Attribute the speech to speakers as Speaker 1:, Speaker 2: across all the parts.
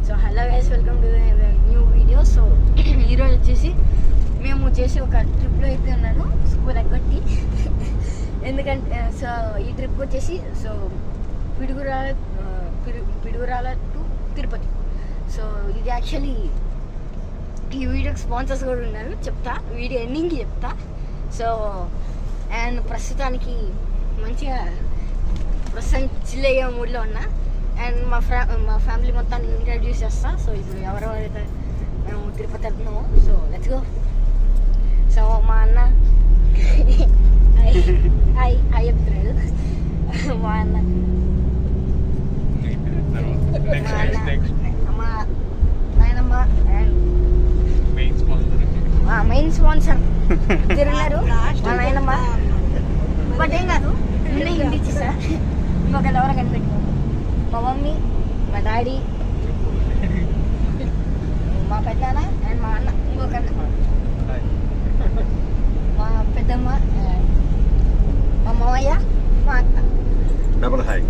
Speaker 1: So hello guys, welcome to new video. So ఈరోజు వచ్చేసి మేము చేసి ఒక ట్రిప్లో అయితే ఉన్నాను, స్కూల్ ఎగ్గొట్టి. ఎందుకంటే సో ఈ ట్రిప్ వచ్చేసి so Piduguralla to Tirupati. So ఇది యాక్చువల్లీ ఈ వీడియోకి స్పాన్సర్స్ కూడా ఉన్నారు, చెప్తా వీడియో ఎండింగ్కి చెప్తా. సో అండ్ ప్రస్తుతానికి మంచిగా చిల్ అయ్యే మూడ్లో ఉన్నా. అండ్ మా ఫ్యామిలీ మొత్తాన్ని ఇంట్రడ్యూస్ చేస్తా. సో ఇప్పుడు ఎవరెవరైతే మేము తిరుపతి వెళ్తున్నాము, సో లెట్స్ గో. సో మా అన్న హాయ్ చెప్తున్నాడు. మా అన్న మా నాయనమ్మ అండ్ మెయిన్ స్పాన్సర్ తిరుగులారు మా నాయనమ్మ. బట్ ఏం కాదు, ముందే హిందీ ఇచ్చేసా. ఇంకొకళ్ళు ఎవరో కనిపెట్టుకో, మా మమ్మీ, మా డాడీ, మా పెద్దనాన్న అండ్ మా అన్న, ఇంకొక మా పెద్దమ్మ, మా మామయ్య, మా అక్క.
Speaker 2: Double hi.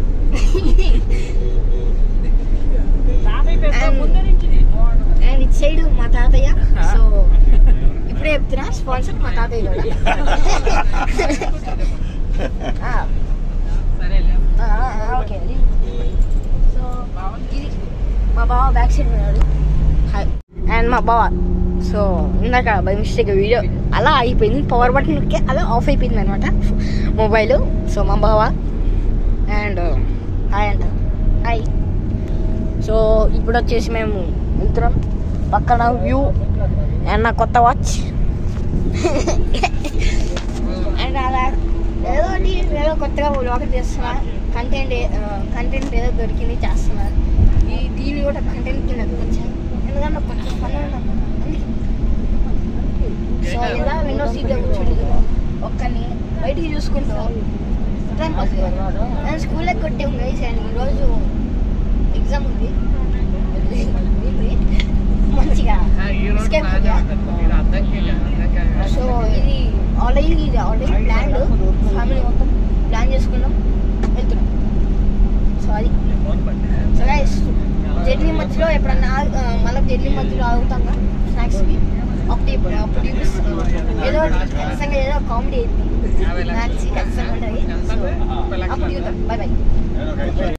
Speaker 1: అండ్ ఇటు సైడ్ మా తాతయ్య. సో ఇప్పుడే చెప్తున్నా, స్పాన్సర్ మా తాతయ్య కూడా. ఓకే, సో ఇది మా బావ బ్యాక్ సైడ్ ఉన్నాడు. హాయ్. అండ్ మా బావ సో ఇందాక బై మిస్టేక్ వీడియో అలా అయిపోయింది, పవర్ బటన్ నొక్కి అలా ఆఫ్ అయిపోయింది అనమాట మొబైల్. సో మా బావ అండ్ హాయ్ అంట. హాయ్. సో ఇప్పుడు వచ్చేసి మేము వెళ్తున్నాం, పక్కన వ్యూ అండ్ నా కొత్త వాచ్. అండ్ అలా ఏదో కొత్తగా వ్లాగ్ చేస్తున్నా, కంటెంట్ ఏదో దొరికింది చేస్తున్నా. దీన్ని కూడా కంటెంట్ కింద వచ్చాను, ఎందుకంటే కొంచెం పని ఉన్నాను. సో ఇలా విండో సీట్లో కూర్చొని ఒక్కరిని బయటికి చూసుకుంటూ టైం పాస్. నేను స్కూల్లో కొట్టే ఉంది. ఈరోజు ఎగ్జామ్ ఉంది, మంచిగా ఎస్కేప్. సో ఇది ఆల్రెడీ ప్లాన్, ఫ్యామిలీ మొత్తం ప్లాన్ చేసుకున్నాం, వెళ్తున్నాం. సో అది సో గైస్, జర్నీ మధ్యలో ఎప్పుడన్నా మళ్ళీ జర్నీ మధ్యలో ఆగుతాం స్నాక్స్కి. అప్పుడు ఏదో ఖచ్చితంగా ఏదో కామెడీ అయింది, ఖచ్చితంగా ఉంటుంది. సో అప్పుడు చూద్దాం. Bye bye.